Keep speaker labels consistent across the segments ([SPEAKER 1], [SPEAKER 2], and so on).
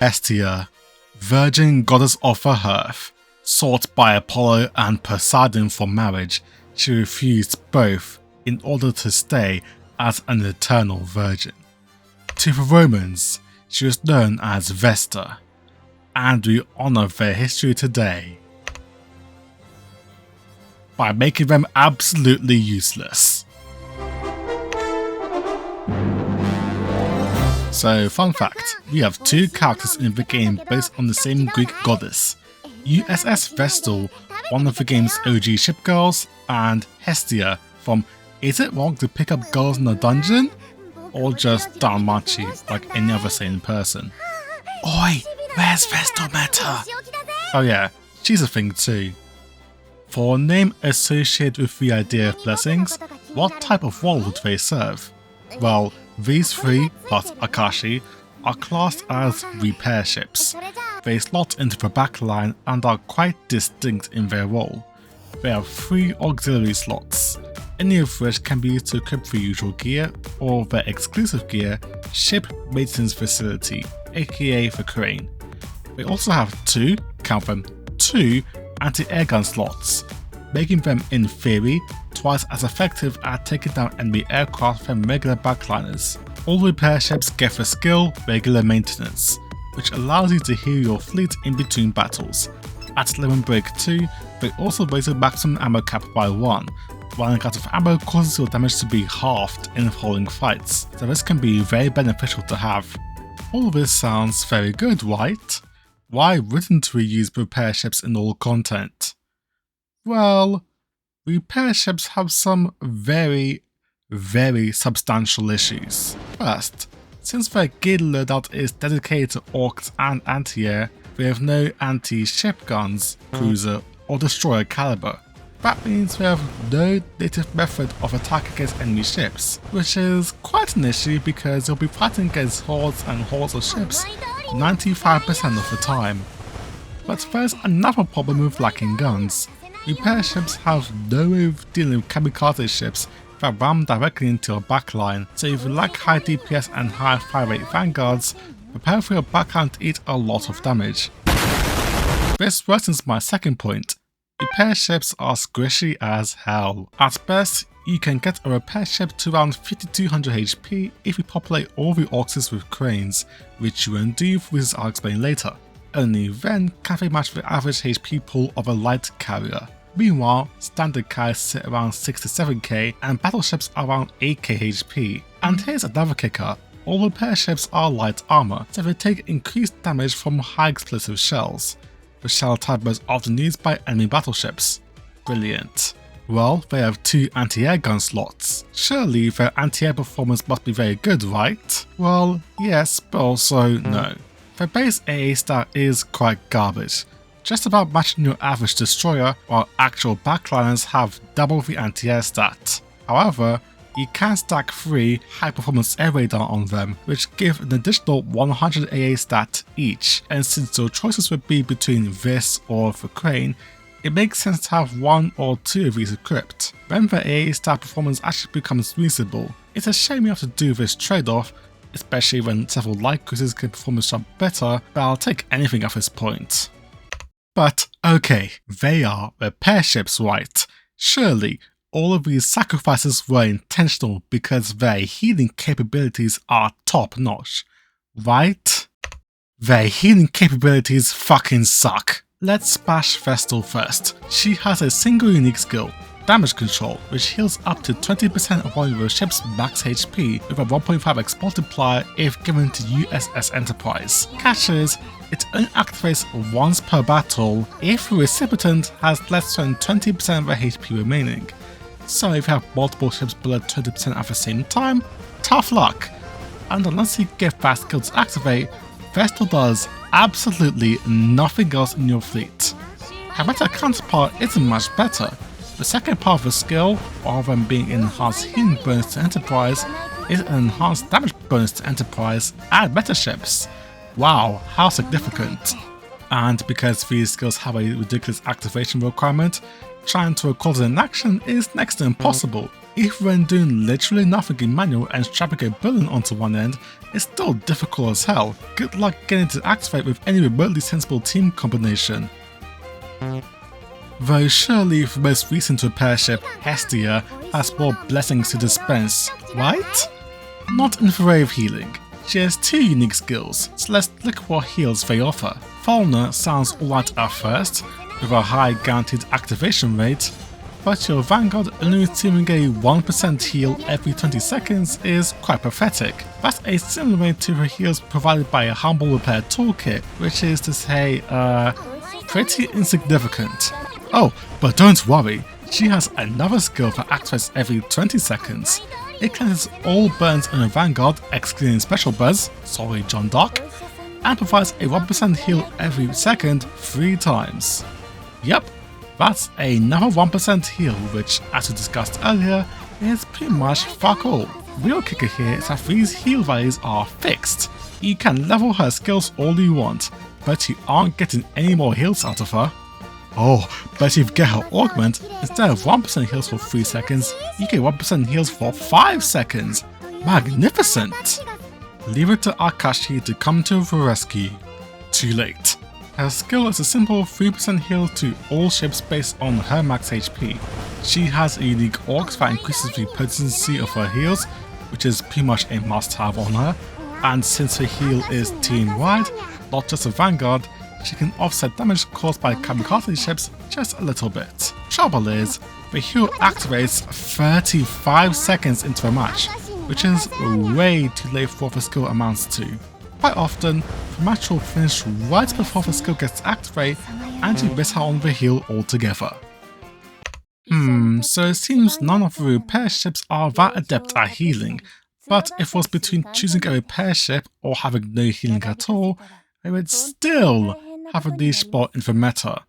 [SPEAKER 1] Hestia, virgin goddess of the hearth. Sought by Apollo and Poseidon for marriage, she refused both in order to stay as an eternal virgin. To the Romans, she was known as Vesta, and we honour their history today by making them absolutely useless. So, fun fact, we have two characters in the game based on the same Greek goddess, USS Vestal, one of the game's OG ship girls, and Hestia from Is It Wrong to Pick Up Girls in a Dungeon? Or just Danmachi like any other sane person. Oi, where's Vestal Meta? Oh yeah, she's a thing too. For a name associated with the idea of blessings, what type of role would they serve? Well, these three, plus Akashi, are classed as repair ships. They slot into the backline and are quite distinct in their role. They have 3 auxiliary slots, any of which can be used to equip the usual gear or their exclusive gear, Ship Maintenance Facility, aka the crane. They also have 2, count them, 2 anti-air gun slots, making them in theory twice as effective at taking down enemy aircraft than regular backliners. All repair ships get the skill Regular Maintenance, which allows you to heal your fleet in between battles. At Lemon Break 2, they also raise the maximum ammo cap by 1, running out of ammo causes your damage to be halved in following fights, so this can be very beneficial to have. All this sounds very good, right? Why wouldn't we use repair ships in all content? Well, repair ships have some very substantial issues. First, since their gear loadout is dedicated to orcs and anti-air, they have no anti-ship guns, cruiser or destroyer caliber. That means they have no native method of attack against enemy ships, which is quite an issue because you'll be fighting against hordes and hordes of ships 95% of the time. But there's another problem with lacking guns. Repair ships have no way of dealing with kamikaze ships that ram directly into your backline, so if you lack high DPS and high fire rate vanguards, prepare for your backline to eat a lot of damage. This worsens my second point. Repair ships are squishy as hell. At best, you can get a repair ship to around 5200 HP if you populate all the orcs with cranes, which you won't do for reasons I'll explain later. Only then can they match the average HP pool of a light carrier. Meanwhile, standard carriers sit around 6 to 7k and battleships are around 8k HP. And here's another kicker, all repair ships are light armor, so they take increased damage from high explosive shells. The shell type most often used by enemy battleships. Brilliant. Well, they have 2 anti-air gun slots. Surely their anti-air performance must be very good, right? Well, yes, but also no. Their base AA stat is quite garbage, just about matching your average destroyer, while actual backliners have double the anti-air stat. However, you can stack 3 high performance air radar on them, which give an additional 100 AA stat each, and since your choices would be between this or the crane, it makes sense to have 1 or 2 of these equipped. When the AA stat performance actually becomes reasonable, it's a shame you have to do this trade-off, especially when several light cruisers can perform this job better, but I'll take anything at this point. But okay, they are repair ships, right? Surely, all of these sacrifices were intentional because their healing capabilities are top notch, right? Their healing capabilities fucking suck. Let's bash Vestal first. She has a single unique skill, Damage Control, which heals up to 20% of one of your ship's max HP with a 1.5x multiplier if given to USS Enterprise. Catch is, it only activates once per battle if the recipient has less than 20% of their HP remaining. So if you have multiple ships below 20% at the same time, tough luck. And unless you get that skill to activate, Vestal does absolutely nothing else in your fleet. Her meta counterpart isn't much better. The second part of the skill, rather than being an enhanced healing bonus to Enterprise, is an enhanced damage bonus to Enterprise and meta ships. Wow, how significant. And because these skills have a ridiculous activation requirement, trying to record it in action is next to impossible. Even when doing literally nothing in manual and strapping a balloon onto one end, it's still difficult as hell. Good luck getting to activate with any remotely sensible team combination. Though surely the most recent repair ship, Hestia, has more blessings to dispense, right? Not in the way of healing. She has two unique skills, so let's look at what heals they offer. Falna sounds alright at first, with a high guaranteed activation rate, but your Vanguard only receiving a 1% heal every 20 seconds is quite pathetic. That's a similar way to the heals provided by a humble repair toolkit, which is to say, pretty insignificant. Oh, but don't worry, she has another skill that activates every 20 seconds. It cancels all burns on a Vanguard, excluding special burns, sorry John Doc, and provides a 1% heal every second 3 times. Yep, that's another 1% heal, which, as we discussed earlier, is pretty much fuck all. Real kicker here is that these heal values are fixed. You can level her skills all you want, but you aren't getting any more heals out of her. Oh, but if you get her augment, instead of 1% heals for 3 seconds, you get 1% heals for 5 seconds. Magnificent! Leave it to Akashi to come to the rescue. Too late. Her skill is a simple 3% heal to all ships based on her max HP. She has a unique orc that increases the potency of her heals, which is pretty much a must-have on her, and since her heal is team-wide, not just a Vanguard, she can offset damage caused by kamikaze ships just a little bit. Trouble is, the heal activates 35 seconds into a match, which is way too late for what the skill amounts to. Quite often, the match will finish right before the skill gets activated and you miss out on the heal altogether. So it seems none of the repair ships are that adept at healing, but if it was between choosing a repair ship or having no healing at all, they would still have a niche spot in the meta.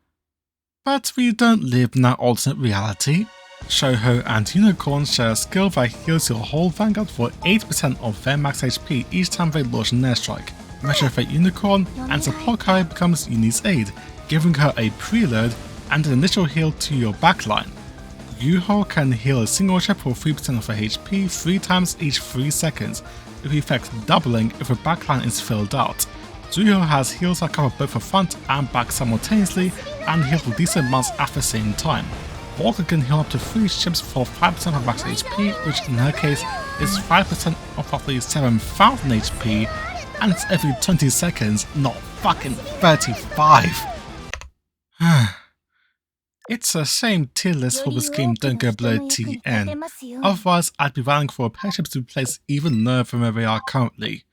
[SPEAKER 1] But we don't live in that alternate reality. Shoujo and Unicorn share a skill that heals your whole Vanguard for 8% of their max HP each time they launch an airstrike. Measure for Unicorn and support carry becomes Uni's aid, giving her a preload and an initial heal to your backline. Yuho can heal a single ship for 3% of her HP 3 times each 3 seconds, with the effect doubling if her backline is filled out. Zuyo has heals that cover both the front and back simultaneously and heal for decent amounts at the same time. Walker can heal up to 3 ships for 5% of max HP, which in her case is 5% of roughly 7,000 HP, and it's every 20 seconds, not fucking 35. It's a shame tier lists for this game don't go below TN, otherwise I'd be vying for repair ships to be placed even lower than where they are currently.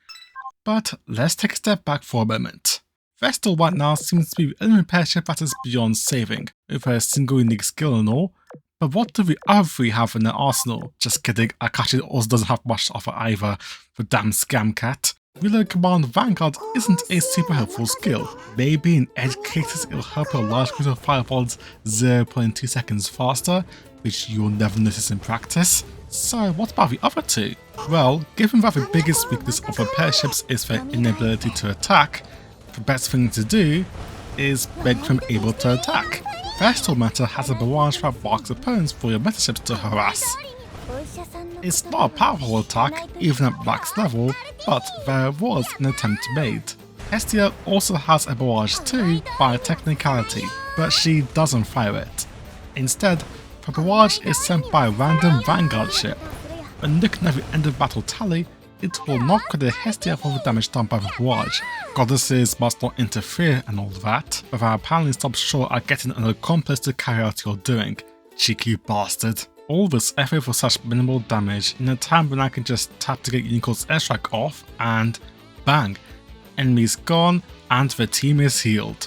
[SPEAKER 1] But let's take a step back for a moment. Vestal right now seems to be the only repair ship that is beyond saving, with a single unique skill and all, but what do the other 3 have in their arsenal? Just kidding, Akashi also doesn't have much to offer either, the damn scam cat. Reload Command Vanguard isn't a super helpful skill. Maybe in edge cases it'll help your large cruiser fireballs 0.2 seconds faster, which you'll never notice in practice. So what about the other 2? Well, given that the biggest weakness of repair ships is their inability to attack, the best thing to do is make them able to attack. Vestal Meta has a barrage that blocks opponents for your meta ships to harass. It's not a powerful attack, even at max level, but there was an attempt made. Hestia also has a barrage too, by technicality, but she doesn't fire it. Instead, the barrage is sent by a random Vanguard ship. When looking at the end of battle tally, it will not credit Hestia for the damage done by the barrage. Goddesses must not interfere and all that, but that apparently stops short at getting an accomplice to carry out your doing. Cheeky bastard. All this effort for such minimal damage in a time when I can just tap to get Unicorn's airstrike off and bang, enemies gone and the team is healed.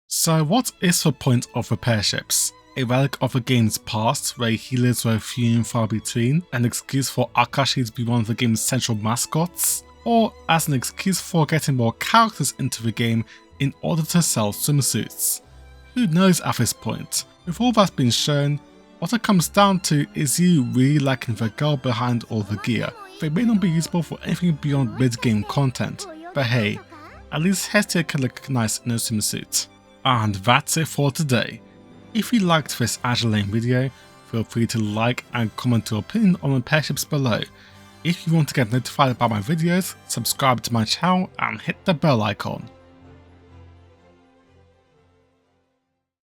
[SPEAKER 1] So what is the point of repair ships? A relic of the game's past where healers were few and far between, an excuse for Akashi to be one of the game's central mascots, or as an excuse for getting more characters into the game in order to sell swimsuits? Who knows at this point? With all that's been shown, what it comes down to is you really liking the girl behind all the gear. They may not be useful for anything beyond mid-game content, but hey, at least Hestia can look nice in a swimsuit. And that's it for today. If you liked this Azur Lane video, feel free to like and comment your opinion on the pair ships below. If you want to get notified about my videos, subscribe to my channel and hit the bell icon.